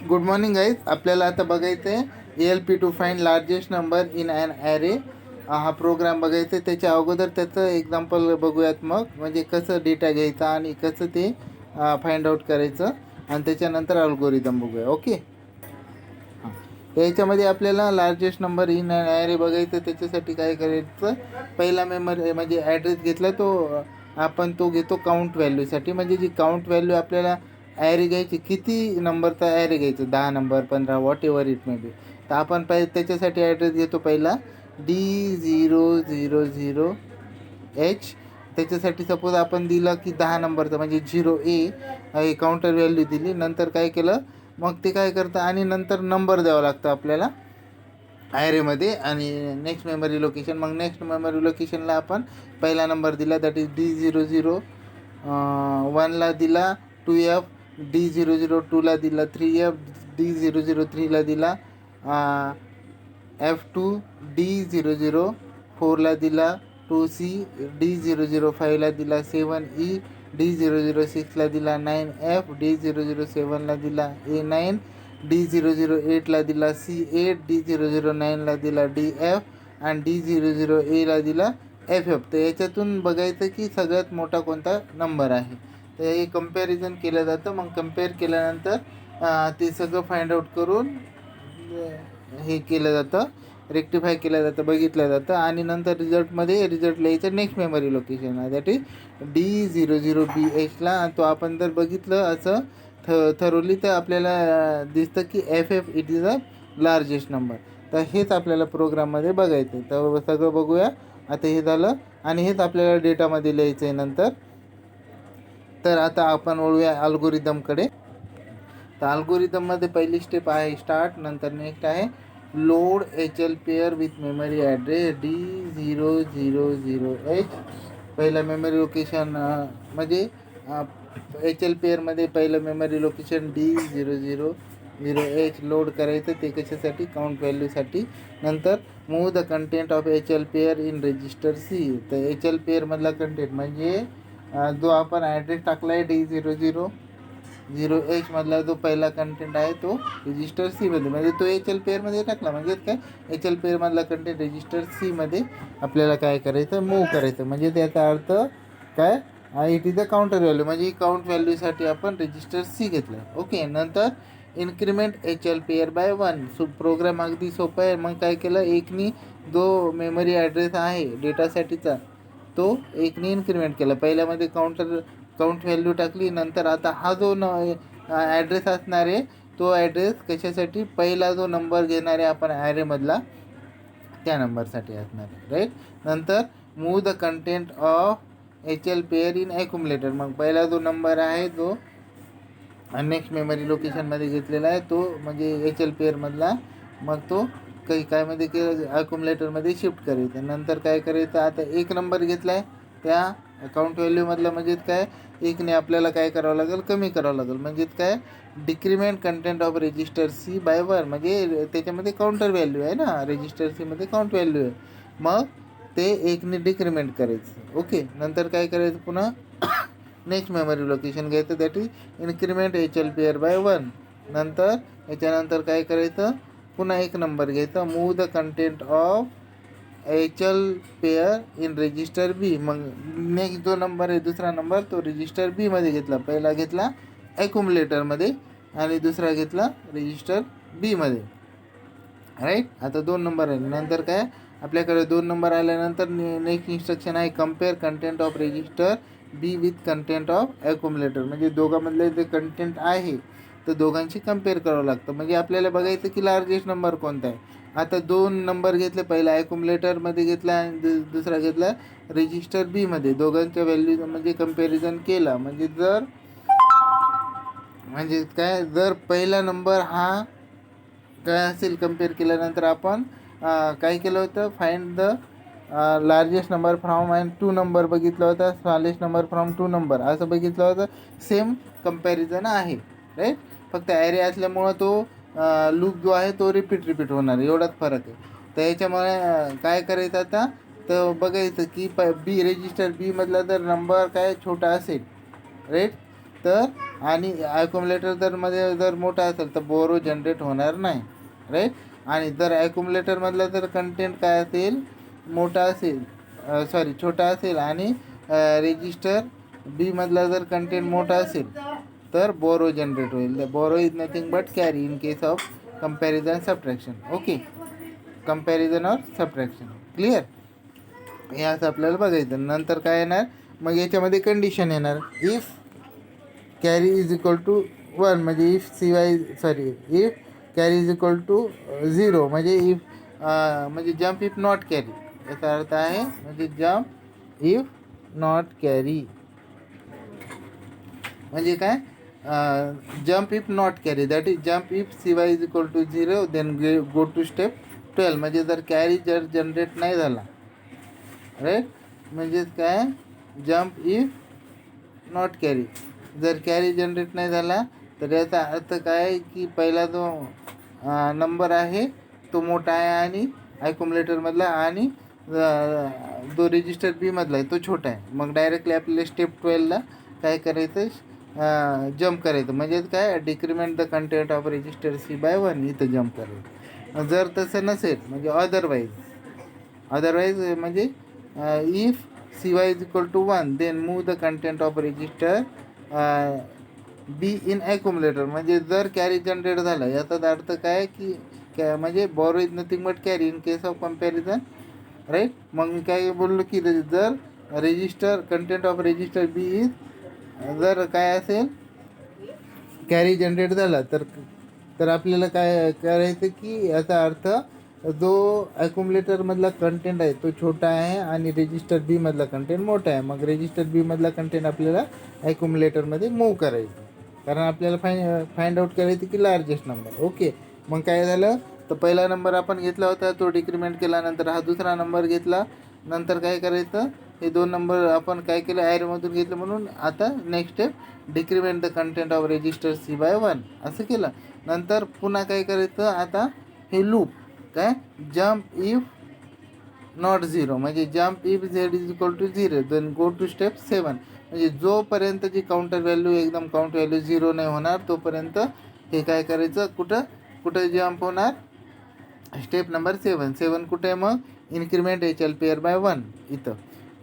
Good morning guys. आपल्याला आता बघायचं आहे ALP to find largest number in an array. हा प्रोग्राम बघायचा आहे. त्याच्या अगोदर त्याचं एक्झाम्पल बघूयात, मग म्हणजे कसं डेटा घ्यायचा आणि कसं ते फाइंड आउट करायचं, आणि त्याच्यानंतर अल्गोरिदम बघूया. ओके. हां, याच्यामध्ये आपल्याला largest number in an array बघायचं. त्याच्यासाठी काय करायचं, पहिला मेमरी म्हणजे ॲड्रेस घेतला तो आपण तो घेतो काउंट व्हॅल्यूसाठी. म्हणजे जी काउंट व्हॅल्यू आपल्याला ॲरे घ्यायची, किती नंबरचा ॲरे घ्यायचं, 10 number 15 what ever it may be. तर आपण त्याच्यासाठी ॲड्रेस घेतो पहिला D000H. त्याच्यासाठी सपोज आपण दिलं की 10 नंबरचं म्हणजे 0A काउंटर व्हॅल्यू दिली. नंतर काय केलं, मग ते काय करतं आणि नंतर नंबर द्यावा लागतं आपल्याला ॲरेमध्ये, आणि नेक्स्ट मेमरी लोकेशन. मग नेक्स्ट मेमरी लोकेशनला आपण पहिला नंबर दिला, दॅट इज D001ला दिला 2F, D002ला दिला 3F, D003ला दिला F2, D004ला दिला 2C, D005ला दिला 7E, D006ला दिला 9F, D007ला दिला A9, D008ला दिला C8, D009ला दिला DF, आणि D00Aला दिला FF. तर याच्यातून बघायचं की सगळ्यात मोठा कोणता नंबर आहे. तर हे कम्पॅरिझन केलं जातं. मग कम्पेअर केल्यानंतर ते सगळं फाइंड आउट करून हे केलं जातं, रेक्टिफाय केलं जातं, बघितलं जातं, आणि नंतर रिझल्ट लिहायचं नेक्स्ट मेमरी लोकेशन आहे, दॅट इज D00BHला. तो आपण जर बघितलं असं थरोली तर आपल्याला दिसतं की FF it is a largest number. तर हेच आपल्याला प्रोग्राममध्ये बघायचं आहे. तर सगळं बघूया. आता हे झालं, आणि हेच आपल्याला डेटामध्ये लिहायचं आहे नंतर. तर आता आपण वळूया अल्गोरिदमकडे. तर अल्गोरिदममध्ये पहिली स्टेप आहे स्टार्ट, नंतर नेक्स्ट आहे load HL pair with memory address D000H. पहिला मेमरी लोकेशन म्हणजे HL पेअरमध्ये पहिलं मेमरी लोकेशन D000H लोड करायचं. ते कशासाठी, काउंट व्हॅल्यूसाठी. नंतर move the content of HL pair in register C. तर HL पेअरमधला कंटेंट म्हणजे जो आपण ॲड्रेस टाकला आहे D000H मधला जो पहिला कंटेंट आहे तो रजिस्टर सीमध्ये, म्हणजे तो HL पेअरमध्ये टाकला. म्हणजे काय, HL पेअरमधला कंटेंट रजिस्टर सीमध्ये आपल्याला काय करायचं, मूव्ह करायचं. म्हणजे त्याचा अर्थ काय, it is the counter value, म्हणजे काउंट व्हॅल्यूसाठी आपण रजिस्टर सी घेतलं. ओके. नंतर increment HL pair by 1. Program अगदी सोपं आहे. मग काय केलं, एकनी जो मेमरी ॲड्रेस आहे डेटासाठीचा तो एकनी इन्क्रीमेंट केला. पहिल्यामध्ये काउंट व्हॅल्यू टाकली. नंतर आता हा जो ॲड्रेस असणार आहे तो ॲड्रेस कशासाठी, पहिला जो नंबर घेणार आहे आपण ॲरेमधला त्या नंबरसाठी असणार आहे, राईट. नंतर move the content of HL pair in accumulator. मग पहिला जो नंबर आहे जो नेक्स्ट मेमरी लोकेशनमध्ये घेतलेला आहे तो म्हणजे HL पेअरमधला, मग तो कायमध्ये केलं, ॲक्युमुलेटरमध्ये शिफ्ट करायचा. नंतर काय करायचं, आता एक नंबर घेतला आहे त्या अकाउंट व्हॅल्यूमधला, म्हणजेच काय, एकने आपल्याला काय करावं लागेल, कमी करावं लागेल. म्हणजेच काय, decrement content of register C by 1. म्हणजे त्याच्यामध्ये काउंटर व्हॅल्यू आहे ना, रजिस्टर Cमध्ये काउंट व्हॅल्यू आहे, मग ते एकने डिक्रीमेंट करायचं. ओके. नंतर काय करायचं, पुन्हा नेक्स्ट मेमरी लोकेशन घ्यायचं, that is increment HL pair by 1. नंतर याच्यानंतर काय करायचं, पुन्हा एक नंबर घ्यायचा, move the content of HL pair in register B. मग नेक्स्ट जो नंबर आहे दुसरा नंबर तो रजिस्टर Bमध्ये घेतला. पहिला घेतला ॲक्युमुलेटरमध्ये आणि दुसरा घेतला रजिस्टर Bमध्ये, राईट. आता 2 नंबर आहे. नंतर काय, आपल्याकडे 2 नंबर आल्यानंतर नेक्स्ट इन्स्ट्रक्शन आहे compare content of register B with content of accumulator. म्हणजे दोघांमधले जे कंटेंट आहे तर दोघांशी कम्पेअर करावं लागतं. म्हणजे आपल्याला बघायचं की लार्जेस्ट नंबर कोणता आहे. आता 2 नंबर घेतले, पहिला ॲक्युमुलेटरमध्ये घेतला आणि दुसरा घेतला रजिस्टर Bमध्ये. दोघांच्या व्हॅल्यू म्हणजे कम्पॅरिझन केला. म्हणजे काय, जर पहिला नंबर हा काय असेल, कम्पेअर केल्यानंतर आपण काय केलं होतं, find the largest number from and 2 number बघितलं होतं, स्मॉलेस्ट नंबर फ्रॉम 2 नंबर असं बघितलं होतं. सेम कम्पॅरिझन आहे, राईट. फक्त ॲरे असल्यामुळं तो लूप जो आहे तो रिपीट होणार, एवढाच फरक आहे. तर याच्यामुळे काय करायचं आता, तर बघायचं की रजिस्टर Bमधला जर नंबर काय छोटा असेल, राईट, तर आणि ॲक्युमुलेटर जर मध्ये जर मोठा असेल तर बोरो जनरेट होणार नाही, राईट. आणि जर ॲक्युमुलेटरमधला जर कंटेंट काय असेल, मोठा असेल, सॉरी छोटा असेल, आणि रेजिस्टर बीमधला जर कंटेंट मोठा असेल तर बोरो जनरेट होईल. Borrow is nothing but carry in case of comparison subtraction. Okay, comparison or subtraction, clear. हे असं आपल्याला बघायचं. नंतर काय येणार, मग याच्यामध्ये कंडिशन येणार. If carry is equal to 1 म्हणजे इफ सिवाय sorry if carry is equal to 0 म्हणजे इफ म्हणजे जम्प इफ नॉट कॅरी, याचा अर्थ आहे म्हणजे जम्प इफ नॉट कॅरी म्हणजे काय, jump if not carry, that is jump if C Y is equal to 0 then go to step 12. म्हणजे जर कॅरी जर जनरेट नाही झाला, राईट, म्हणजेच काय, जम्प इफ नॉट कॅरी, जर कॅरी जनरेट नाही झाला तर याचा अर्थ काय की पहिला जो नंबर आहे तो मोठा आहे आणि ॲक्युमुलेटरमधला, आणि जो रजिस्टर बीमधला आहे तो छोटा आहे. मग डायरेक्टली आपल्याला स्टेप 12ला काय करायचं, जम्प करायचं. म्हणजेच काय, decrement the content of register C by 1, इथं जम्प करायचं. जर तसं नसेल म्हणजे अदरवाईज म्हणजे if cy is equal to 1 then move the content of register b in accumulator. म्हणजे जर कॅरी जनरेट झाला याचा अर्थ काय की म्हणजे borrow is nothing but carry in case of comparison, right. मग मी काय बोललो की जर register content of register B is जर काय असेल कॅरी जनरेट झाला तर आपल्याला काय करायचं की याचा अर्थ जो ॲक्युमुलेटरमधला कंटेंट आहे तो छोटा आहे आणि रजिस्टर बीमधला कंटेंट मोठा आहे. मग रजिस्टर बीमधला कंटेंट आपल्याला ॲक्युमुलेटरमध्ये मूव्ह करायचं, कारण आपल्याला फाइंड आउट करायचं की लार्जेस्ट नंबर. ओके, मग काय झालं तर पहिला नंबर आपण घेतला होता तो डिक्रीमेंट केला, नंतर हा दुसरा नंबर घेतला, नंतर काय करायचं, हे दोन नंबर आपण काय केलं ॲरोमधून घेतलं, म्हणून आता next step decrement the content of register C by 1 असं केलं. नंतर पुन्हा काय करायचं, आता हे लूप काय, जम्प इफ नॉट 0 म्हणजे jump if Z is equal to 0 then go to step 7. म्हणजे जोपर्यंत जी काउंटर व्हॅल्यू एकदम काउंटर व्हॅल्यू 0 नाही होणार तोपर्यंत हे काय करायचं, कुठं जम्प होणार, स्टेप नंबर 7 कुठे आहे, मग increment H L pair by 1 इथं.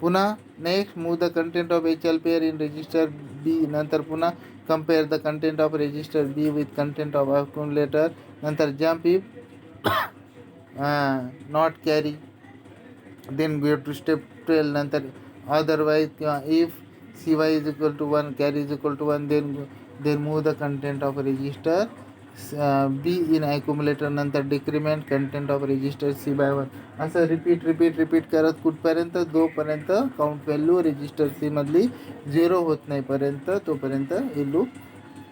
पुन्हा next move the content of H L pair in register B, नंतर पुन्हा compare the content of register B with content of accumulator, नंतर jump if not carry then go to step 12, नंतर otherwise किंवा if cy is equal to 1 carry is equal to 1 then move the content of register B in accumulator, नंतर decrement content of register C by 1. असं repeat करत कुठपर्यंत, जोपर्यंत count value register C मधली 0 होत नाही पर्यंत तोपर्यंत हे लूप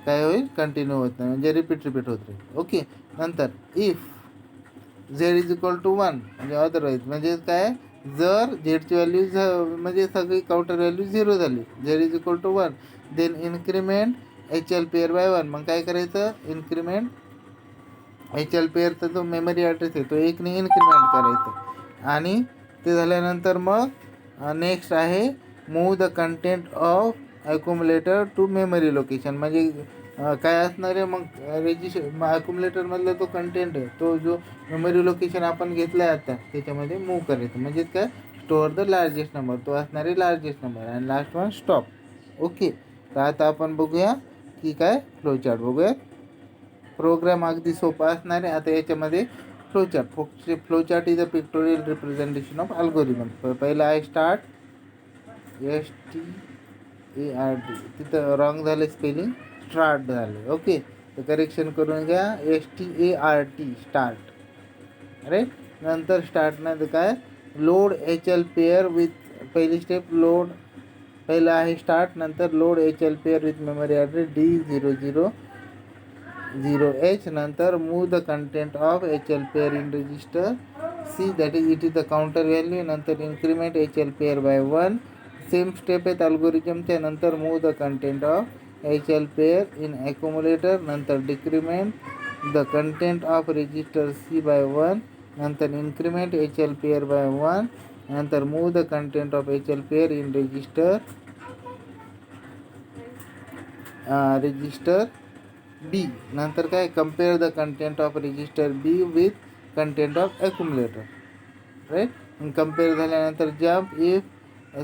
काय होईल, कंटिन्यू होत नाही, म्हणजे रिपीट होत राहील. ओके, नंतर if Z is equal to 1 म्हणजे अदरवाईज म्हणजे काय, जर झेडची व्हॅल्यू म्हणजे सगळी काउंटर व्हॅल्यू 0 झाली, Z is equal to 1 then increment H L pair by 1. मग काय करायचं, इन्क्रीमेंट एच एल पेअरचा जो मेमरी ॲड्रेस आहे तो 1ने इन्क्रीमेंट करायचं. आणि ते झाल्यानंतर मग नेक्स्ट आहे move the content of accumulator to memory location. म्हणजे काय असणार आहे, मग ॲक्युमुलेटरमधला जो कंटेंट आहे तो जो मेमरी लोकेशन आपण घेतला आहे आता त्याच्यामध्ये मूव्ह करायचं. म्हणजे काय, स्टोअर द लार्जेस्ट नंबर, तो असणारे लार्जेस्ट नंबर, आणि लास्ट वन स्टॉप. ओके, तर आता आपण बघूया की काय फ्लोचार्ट बघूया. प्रोग्राम अगदी सोपा असणार आहे. आता याच्यामध्ये flowchart is a pictorial representation of algorithm. पहिला आहे स्टार्ट, START, तिथं रॉंग झालं स्पेलिंग, स्टार्ट झालं. ओके, तर करेक्शन करून घ्या, START स्टार्ट, राईट. नंतर स्टार्टनंतर काय, load H L pair with, पहिली स्टेप लोड, पहिला आहे स्टार्ट, नंतर load H L pair with memory address D00H, नंतर move the content of H L pair in register C, that is it is the counter value, नंतर increment H L pair by 1. Same step आहेत अल्गोरिदमच्या. नंतर move the content of H L pair in accumulator, नंतर decrement the content of register C by 1, नंतर increment H L pair by 1, नंतर move the content of H L pair in register register B. नंतर काय, compare the content of register B with content of accumulator. Right. Compare झाल्यानंतर jump if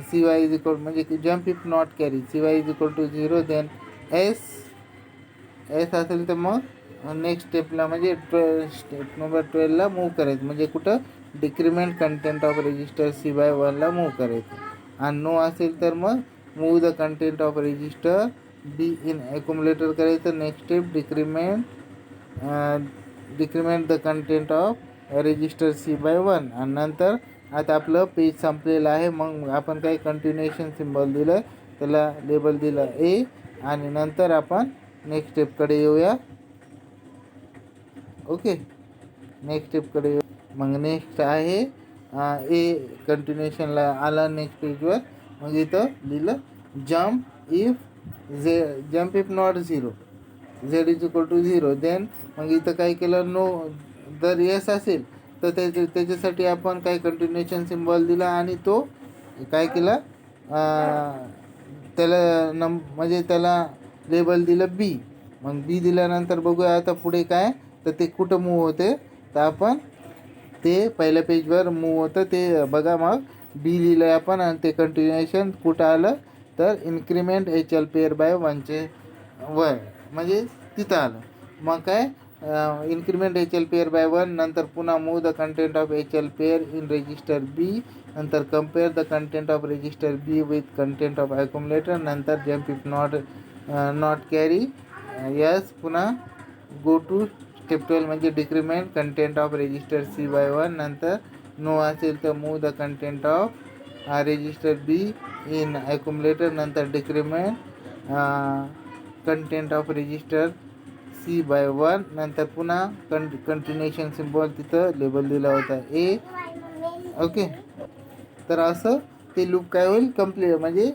C Y is equal, म्हणजे jump if not carry C Y is equal to 0, then S असेल तर मग next स्टेपला म्हणजे step number 12ला move करायचं. म्हणजे कुठं, decrement content of register C by 1ला मूव्ह करायचं. आणि नो असेल तर मग move the content of register B in accumulator करायचं. Next step, decrement the content of register C by 1. आणि नंतर आता आपलं पेज संपलेलं आहे. मग आपण काही कंटिन्युएशन सिम्बॉल दिलं, त्याला लेबल दिलं ए. आणि नंतर आपण नेक्स्ट स्टेपकडे येऊया. ओके, नेक्स्ट स्टेपकडे येऊ. मग नेक्स्ट आहे ए, कंटिन्युएशनला आला नेक्स्ट पेजवर. मग इथं लिहिलं jump if not 0, Z is equal to 0, then मग इथं काय केलं, नो जर येस असेल तर त्याच्यासाठी आपण काय कंटिन्युएशन सिम्बॉल दिला आणि तो काय केला, त्याला म्हणजे त्याला लेबल दिलं बी. मग बी दिल्यानंतर बघूया आता पुढे काय, तर ते कुठं मूव्ह होते. तर आपण ते पहिल्या पेजवर मूव्ह होतं ते बघा. मग बी लिहिलं आहे आपण आणि ते कंटिन्युएशन कुठं आलं, तर increment H L pair by 1चे वर, म्हणजे तिथं आलं. मग काय, increment H L pair by 1, नंतर पुन्हा move the content of H L pair in register B, नंतर compare the content of register B with content of accumulator, नंतर jump if not carry yes, पुन्हा गो टू स्टेप 12 म्हणजे decrement content of register C by 1, नंतर no असेल तर move the content of register B in accumulator, नंतर decrement content of register C by 1, नंतर पुन्हा continuation symbol तिथं label दिला होता ए. ओके, तर असं ते लूप काय होईल, कम्प्लीट. म्हणजे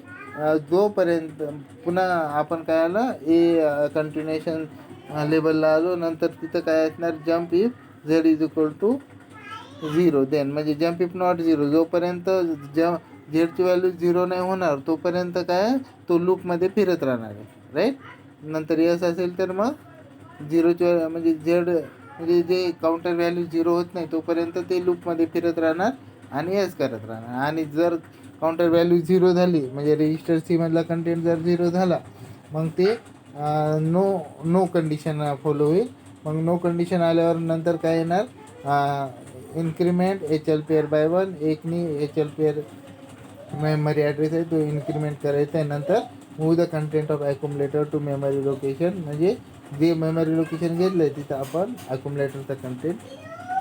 जोपर्यंत पुन्हा आपण काय आलं, ए कंटिन्युएशन लेबलला आलो, नंतर तिथं काय असणार, jump if Z is equal to 0, then म्हणजे जम्प इफ नॉट 0, जोपर्यंत झेडची व्हॅल्यू 0 नाही होणार तोपर्यंत काय, तो लूपमध्ये फिरत राहणार आहे. राईट. नंतर यस असेल तर मग 0ची म्हणजे झेड म्हणजे जे काउंटर व्हॅल्यू 0 होत नाही तोपर्यंत ते लूपमध्ये फिरत राहणार आणि यस करत राहणार. आणि जर काउंटर व्हॅल्यू 0 झाली म्हणजे रजिस्टर सीमधला कंटेंट जर 0 झाला, मग ते नो कंडिशन फॉलो होईल. मग नो कंडिशन आल्यावर नंतर काय येणार, increment H L pair by 1, एकनी H L pair memory address आहे तो इन्क्रीमेंट करायचा आहे. नंतर move the content of accumulator to memory location, म्हणजे जे मेमरी लोकेशन घेतलं आहे तिथं आपण ॲक्युमुलेटरचा कंटेंट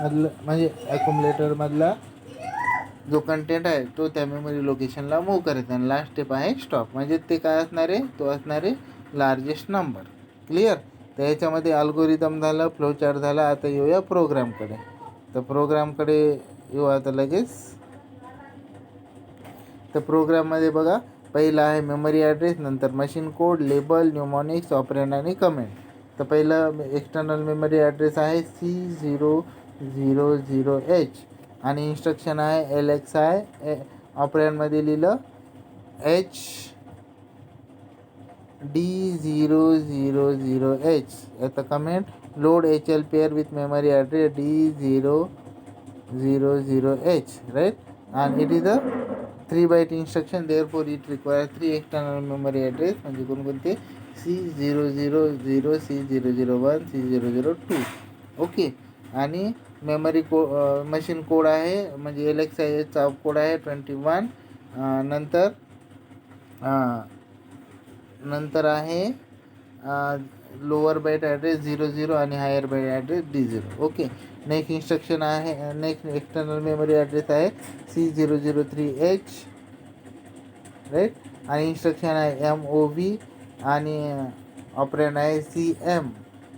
मधलं म्हणजे ॲक्युमुलेटरमधला जो कंटेंट आहे तो त्या मेमरी लोकेशनला मूव्ह करायचा. आणि लास्ट स्टेप आहे स्टॉप, म्हणजे ते काय असणार आहे, तो असणार आहे लार्जेस्ट नंबर. क्लिअर. तर याच्यामध्ये अल्गोरिदम झालं, फ्लोचार्ट झाला. आता येऊया प्रोग्रामकडे. तर प्रोग्रामकडे येऊ आता लगेच. तर प्रोग्राममध्ये बघा, पहिलं आहे मेमरी ॲड्रेस, नंतर मशीन कोड, लेबल, न्यूमॉनिक्स, ऑपरेंड आणि कमेंट. तर पहिलं एक्सटर्नल मेमरी ॲड्रेस आहे C000H आणि इन्स्ट्रक्शन आहे LXI. ऑपरेंडमध्ये लिहिलं D000H. आता comment, load H L pair with memory address D000H. Right. आणि it is a 3 byte instruction, therefore it require 3 external memory address, म्हणजे कोणकोणते, C000, C001, C002. ओके. आणि memory machine code आहे म्हणजे LXIचा code आहे 21. नंतर आहे लोअर बाईट ॲड्रेस 00 आणि higher byte address D0. Okay. Next instruction आहे, नेक्स्ट एक्सटर्नल मेमरी ॲड्रेस आहे C003H. राईट. आणि इन्स्ट्रक्शन आहे MOV आणि ऑपरेंड आहे CM.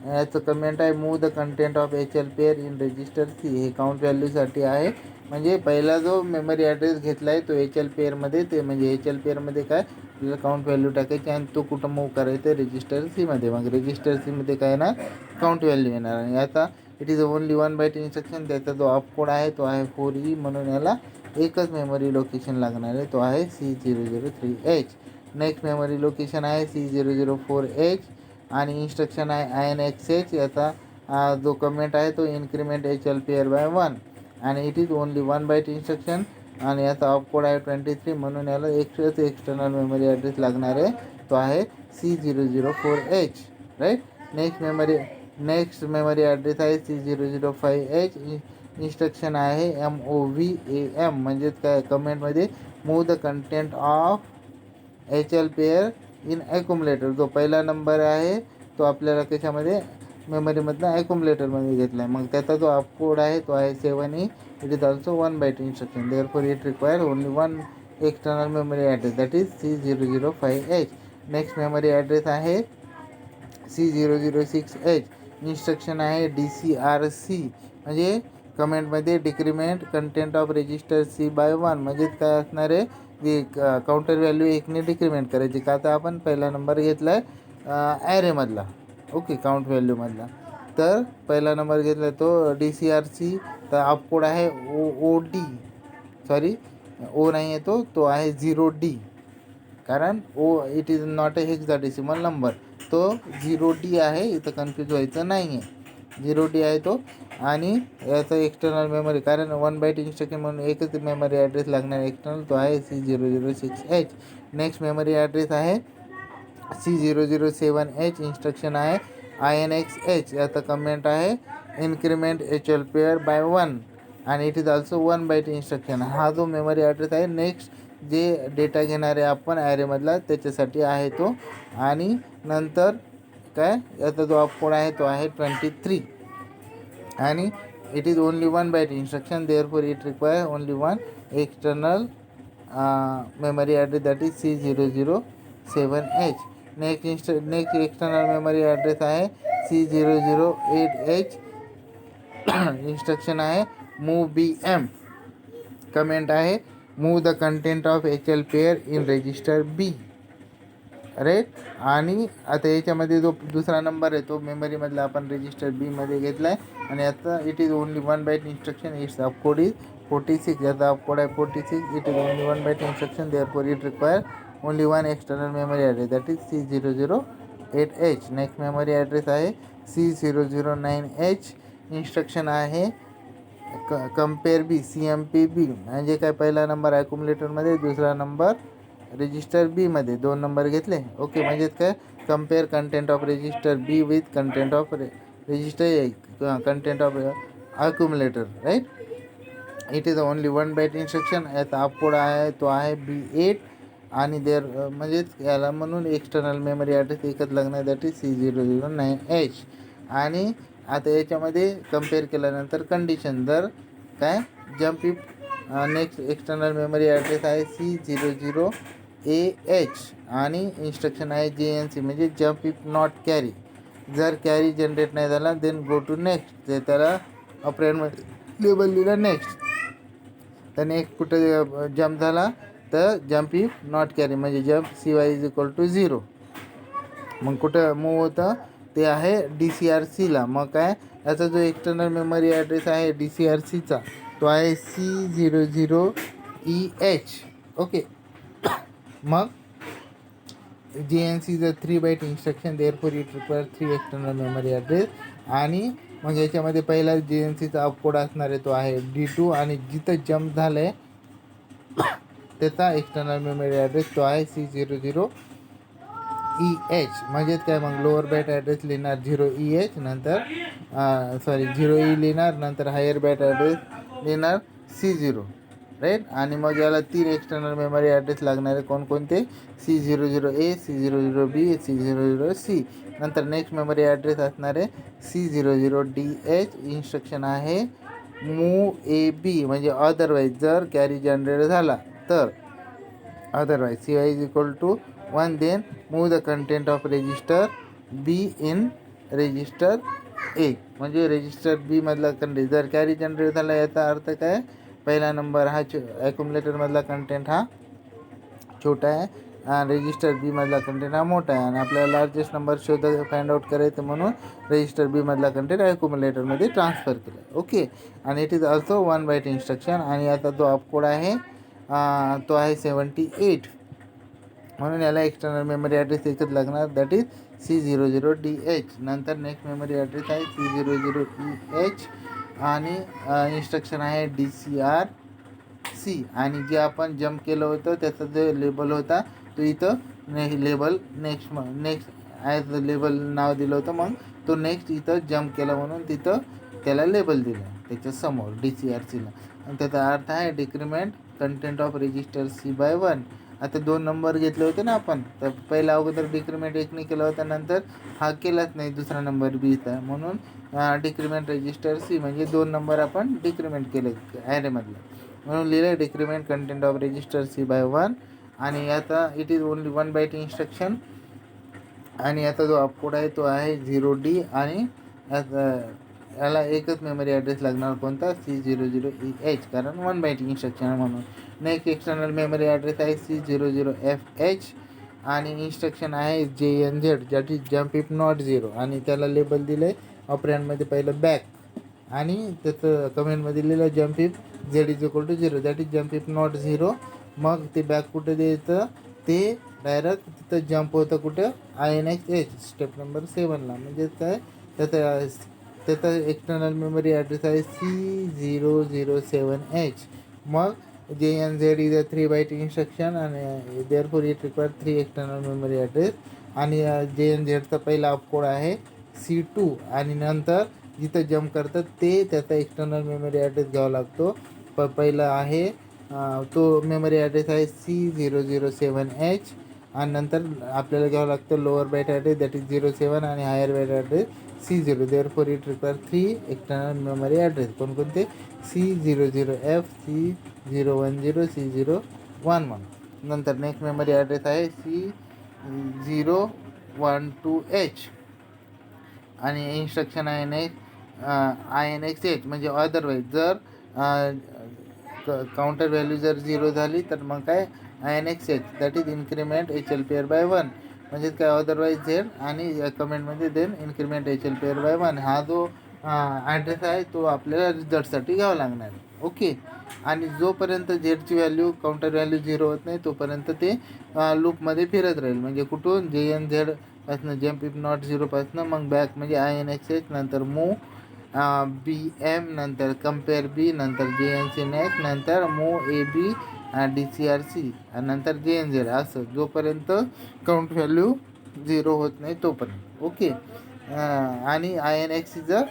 याचं कमेंट आहे move the content of H L pair in register C. हे काउंट व्हॅल्यूसाठी आहे. म्हणजे पहिला जो मेमरी ॲड्रेस घेतला आहे तो एच एल पेअरमध्ये, ते म्हणजे एच एल पेअरमध्ये काय आपल्याला काउंट व्हॅल्यू टाकायची आणि तो कुठं मूव्ह करायचा, रजिस्टर सीमध्ये. मग रजिस्टर सीमध्ये काय येणार, काउंट व्हॅल्यू येणार. आणि आता it is only 1 byte instruction. त्याचा जो ऑप कोड आहे तो आहे 4E, म्हणून याला एकच मेमरी लोकेशन लागणार आहे, तो आहे C003H. नेक्स्ट मेमरी लोकेशन आहे C004H आणि इन्स्ट्रक्शन आहे INXH. याचा जो कमेंट आहे तो इन्क्रीमेंट HL पेअर बाय 1 आणि it is only 1 byte instruction आणि याचा ऑपकोड आहे 23 म्हणून याला एकच एक्सटर्नल मेमरी ॲड्रेस लागणार आहे, तो आहे C004H. Right. Next memory address आहे C005H. इन्स्ट्रक्शन आहे MOVAM म्हणजेच काय कमेंटमध्ये move the content of HL pair in accumulator. जो पहिला नंबर आहे तो आपल्याला कशामध्ये मेमरीमधनं ॲक्युमुलेटरमध्ये घेतला आहे. मग त्याचा जो ऑपकोड आहे तो आहे 7E. It is also 1 byte instruction. Therefore it require only 1 external memory address that is C005H. Next memory address आहे C006H. इन्स्ट्रक्शन आहे DCRC म्हणजे कमेंटमध्ये decrement content of register C by 1 म्हणजेच काय असणार आहे, जी काउंटर व्हॅल्यू एकने डिक्रीमेंट करायची. का तर आपण पहिला नंबर घेतला आहे ॲरेमधला, ओके, काउंट व्हॅल्यूमधला. तर पहिला नंबर घेतला तो DCRC. तर ऑपकोड आहे OD, सॉरी O नाही आहे, तो आहे 0D, कारण it is not a hexadecimal number. तो 0D आहे, इथं कन्फ्यूज व्हायचं नाही आहे. 0D आहे तो. आणि याचा एक्सटर्नल मेमरी, कारण 1 बाईट इन्स्ट्रक्शन म्हणून एकच मेमरी ॲड्रेस लागणार एक्सटर्नल, तो आहे C006H. नेक्स्ट मेमरी ॲड्रेस आहे C007H. इन्स्ट्रक्शन आहे INXH. याचा कमेंट आहे इन्क्रीमेंट HL पेअर बाय 1 आणि it is also 1 byte instruction. हा जो मेमरी ॲड्रेस आहे नेक्स्ट जे डेटा घेणारे आपण ॲरेमधला त्याच्यासाठी आहे तो. आणि नंतर काय याचा जो ऑपकोड आहे तो आहे 23 आणि it is only 1 byte instruction. Therefore it require only 1 external memory address that is C007H. Next external memory address आहे C008H. इन्स्ट्रक्शन आहे MOVBM. कमेंट आहे move the content of HL pair in register B. Right. आणि आता याच्यामध्ये जो दुसरा number आहे तो मेमरीमधला आपण रजिस्टर Bमध्ये घेतला आहे आणि आता it is only 1 byte instruction. Its opcode is 46. याचा ऑपकोड आहे 46. It is only 1 byte instruction. Therefore it require only 1 external memory address that is C008H. Next memory address आहे C009H. इन्स्ट्रक्शन आहे कंपेअर B, CMP-B म्हणजे काय पहिला number ॲक्युमुलेटरमध्ये, दुसरा number register Bमध्ये, 2 नंबर घेतले, ओके. म्हणजेच काय compare content of register B with content of register A, content of accumulator. Right. It is only 1 byte instruction. याचा ऑपकोड आहे तो आहे B8 आणि म्हणजेच याला म्हणून एक्सटर्नल मेमरी ॲड्रेस एकच लागणार दॅट इज C009H. आणि आता याच्यामध्ये कम्पेअर केल्यानंतर कंडिशन जर काय jump if next external memory address आहे C00AH आणि इन्स्ट्रक्शन आहे JNC म्हणजे जम्प इफ नॉट कॅरी. जर कॅरी जनरेट नाही झाला देन गो टू नेक्स्ट. ते त्याला ऑपरेंडमध्ये लेबल दिलं नेक्स्ट. तर नेक्स्ट कुठं जम्प झाला तर जम्प इफ नॉट कॅरी म्हणजे जम्प CY=0. मग कुठं मूव होतं ते आहे DCRCला. मग काय याचा जो एक्सटर्नल मेमरी ॲड्रेस आहे DCRCचा तो आहे C00EH, ओके. मग JNC is a 3 byte instruction. Therefore it require 3 external memory address. आणि मग याच्यामध्ये पहिला JNCचा ऑपकोड असणार आहे तो आहे D2 आणि जिथं जम्प झालं आहे त्याचा एक्सटर्नल मेमरी ॲड्रेस तो आहे C00EH. म्हणजेच काय मग लोअर बाईट ॲड्रेस लिहिणार 0EH नंतर 0E लिहिणार, नंतर हायर बाईट ॲड्रेस लिहिणार C0. राईट. आणि मग याला 3 एक्सटर्नल मेमरी ॲड्रेस लागणार आहे. कोणकोणते C00A, C00B, C00C. नंतर नेक्स्ट मेमरी ॲड्रेस असणार आहे C00DH. इन्स्ट्रक्शन आहे MOVAB म्हणजे अदरवाईज जर कॅरी जनरेट झाला तर, otherwise CY=1 then move the content of register B in register A म्हणजे रजिस्टर B मधला कंटेंट जर कॅरी जनरेट झाला याचा अर्थ काय पहिला नंबर हा ॲक्युमुलेटरमधला कंटेंट हा छोटा आहे आणि रजिस्टर B मधला कंटेंट हा मोठा आहे. आणि आपल्याला लार्जेस्ट नंबर फाइंड आउट करायचं म्हणून रजिस्टर B मधला कंटेंट ॲक्युमुलेटरमध्ये ट्रान्सफर केला, ओके. आणि it is also 1 byte instruction. आणि आता जो ऑपकोड आहे तो आहे 78. म्हणून याला एक्सटर्नल मेमरी ॲड्रेस एकच लागणार, दॅट इज C00DH. नंतर नेक्स्ट मेमरी ॲड्रेस आहे C00EH आणि इन्स्ट्रक्शन आहे DCRC. आणि जे आपण जम्प केलं होतं त्याचा जो लेबल होता तो इथं लेबल नेक्स्ट ॲज लेबल नाव दिलं होतं, मग तो नेक्स्ट इथं जम्प केला म्हणून तिथं त्याला लेबल दिलं त्याच्यासमोर DCRCला. आणि त्याचा अर्थ आहे decrement content of register C/1. आता 2 नंबर घेतले होते ना आपण, तर पहिला अगोदर डिक्रीमेंट एकने केला होता, नंतर हा केलाच नाही दुसरा नंबर बीचा, म्हणून डिक्रीमेंट रजिस्टर C म्हणजे 2 नंबर आपण डिक्रीमेंट केले ॲरेमधलं, म्हणून लिहिलं decrement content of register C/1. आणि आता it is only 1 byte instruction. आणि आता जो अपकोड आहे तो आहे 0D. आणि याला एकच मेमरी ॲड्रेस लागणार, कोणता C00EH, कारण 1 बाईट इन्स्ट्रक्शन म्हणून. नेक्स्ट एक्सटर्नल मेमरी ॲड्रेस आहे C00FH आणि इन्स्ट्रक्शन आहे JNZ, ज्यात इज जम्प इफ नॉट 0. आणि त्याला लेबल दिलं आहे ऑपरँडमध्ये पहिलं बॅक, आणि त्याचं कमेंटमध्ये लिहिलं jump if Z=0, that is jump if not 0. मग ते बॅक कुठं द्यायचं, ते डायरेक्ट तिथं जम्प होतं कुठं INX स्टेप नंबर 7ला. म्हणजे काय त्याचा एक्सटर्नल मेमरी ॲड्रेस आहे C007H. मग JNZ is a 3 byte instruction आणि therefore it require 3 external memory address. आणि JNZचा पहिला अपकोड आहे C2. आणि नंतर जिथं जम्प करतात ते त्याचा एक्सटर्नल मेमरी ॲड्रेस घ्यावा लागतो. पहिला आहे तो मेमरी ॲड्रेस आहे C007H. आणि नंतर आपल्याला घ्यावं लागतं lower byte address that is 07 आणि higher byte address C0. Therefore it require 3 external memory address. कोणकोणते C00F, C010, C011. नंतर नेक्स्ट मेमरी ॲड्रेस आहे C012H आणि इन्स्ट्रक्शन आहे नेक्स्ट INX म्हणजे अदरवाईज. जर काउंटर व्हॅल्यू जर 0 झाली तर मग काय INX that is increment HL/1. म्हणजे काय अदरवाईज झेड आणि कमेंटमध्ये देन इन्क्रीमेंट HL/1. हा जो ॲड्रेस आहे तो आपल्याला रिझल्टसाठी घ्यावा लागणार आहे. ओके. आणि जोपर्यंत झेडची व्हॅल्यू काउंटर व्हॅल्यू 0 होत नाही तोपर्यंत ते लूपमध्ये फिरत राहील. म्हणजे कुठून JNZ पासनं जम्प इफ नॉट 0 पासनं मग बॅक म्हणजे INX, नंतर मूव BM, नंतर कम्पेअर B, नंतर JNC नेक्स्ट, नंतर मूव AB DCRC आणि नंतर JNZ, असं जोपर्यंत काउंट व्हॅल्यू 0 होत नाही तोपर्यंत. ओके. आणि INX is a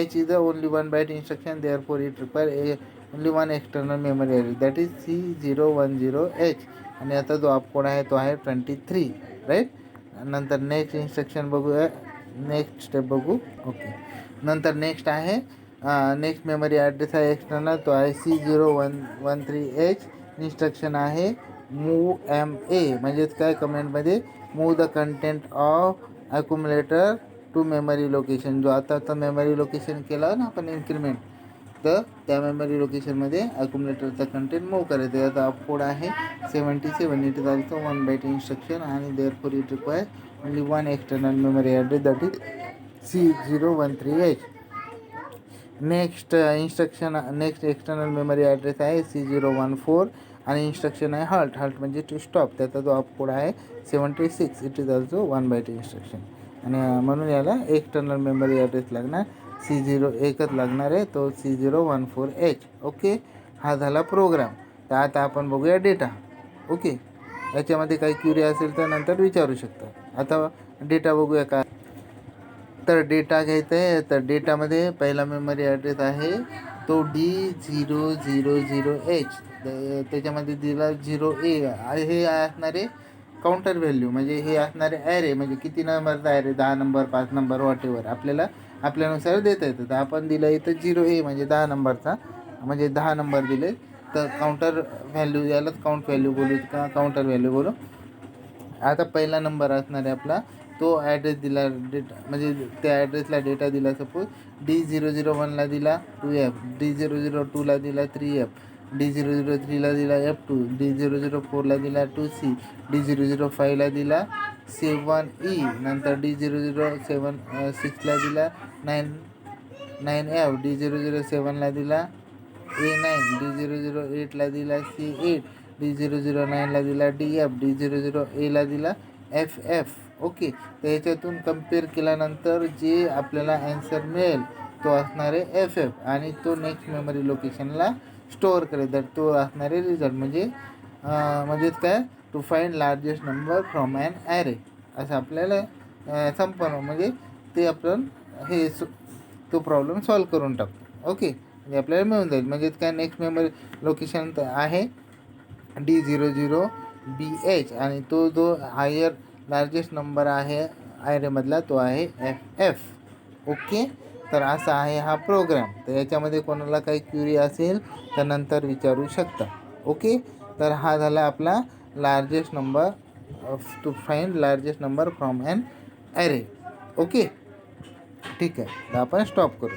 H is only 1 byte instruction, therefore it require only one external memory area, that is C010H. आणि आता जो अपकोड आहे तो आहे 23, राईट. नंतर नेक्स्ट इन्स्ट्रक्शन बघूया, नेक्स्ट स्टेप बघू. ओके. नंतर नेक्स्ट आहे नेक्स्ट मेमरी ॲड्रेस आहे एक्सटर्नल, तो आहे C0113H. इन्स्ट्रक्शन आहे मूव MA. म्हणजेच काय कमेंटमध्ये move the content of accumulator to memory location. जो आता मेमरी लोकेशन केला ना आपण इन्क्रीमेंट, तर त्या मेमरी लोकेशनमध्ये ॲक्युमुलेटरचा कंटेंट मूव्ह करायचं. याचा अपकोड आहे 77. It is also 1 byte instruction आणि therefore it require only 1 external memory address that is C013H. Next external memory address आहे C014 आणि इन्स्ट्रक्शन आहे हल्ट म्हणजे टू स्टॉप. त्याचा जो अपकोड आहे 76. It is also 1 byte instruction. आणि म्हणून याला एक्सटर्नल मेमरी ॲड्रेस लागणार C0 एकच लागणार आहे, तो C014H. ओके. हा झाला प्रोग्राम. तर आता आपण बघूया डेटा. ओके. याच्यामध्ये काही क्युरी असेल तर नंतर विचारू शकता. आता डेटा बघूया काय. तर डेटा घ्यायचा आहे. तर डेटामध्ये पहिला मेमरी ॲड्रेस आहे तो D000H. त्याच्यामध्ये दिला 0A. हे असणारे काउंटर व्हॅल्यू, म्हणजे हे असणारे ॲरे, म्हणजे किती नंबरचा ॲरे, 10 नंबर 5 नंबर वॉटेवर आपल्याला आपल्यानुसार देता येतं. तर आपण दिलं इथं 0A म्हणजे 10 नंबरचा, म्हणजे 10 नंबर दिले. तर काउंटर व्हॅल्यू, यालाच काउंट व्हॅल्यू बोलू का काउंटर व्हॅल्यू बोलू. आता पहिला नंबर असणार आहे आपला, तो ॲड्रेस दिला डेटा, म्हणजे त्या ॲड्रेसला डेटा दिला. सपोज D001ला दिला 2F, D002ला दिला 3F, D003ला दिला F2, D004ला दिला 2C, D005ला दिला 7E, नंतर D006ला दिला 9F, D007ला दिला A9, D008ला दिला C8, D009ला दिला DF, D00Aला दिला FF. ओके, तर याच्यातून कम्पेअर केल्यानंतर जे आपल्याला ॲन्सर मिळेल तो असणार आहे FF आणि तो नेक्स्ट मेमरी लोकेशनला स्टोअर करेल. तर तो असणार आहे रिझल्ट. म्हणजेच काय, to find largest number from an array, असं आपल्याला संपन्न म्हणजे ते आपण तो प्रॉब्लेम सॉल्व करून टाकतो. ओके, म्हणजे आपल्याला मिळून जाईल. म्हणजेच काय, नेक्स्ट मेमरी लोकेशन आहे D00BH आणि तो जो हायर लार्जेस्ट नंबर आहे ॲरेमधला तो आहे FF. ओके, तर असा आहे हा प्रोग्राम. तर याच्यामध्ये कोणाला काही क्युरी असेल तर नंतर विचारू शकता. ओके, तर हा झाला आपला largest number to find largest number from an array. Okay, ठीक आहे, तर आपण स्टॉप करू.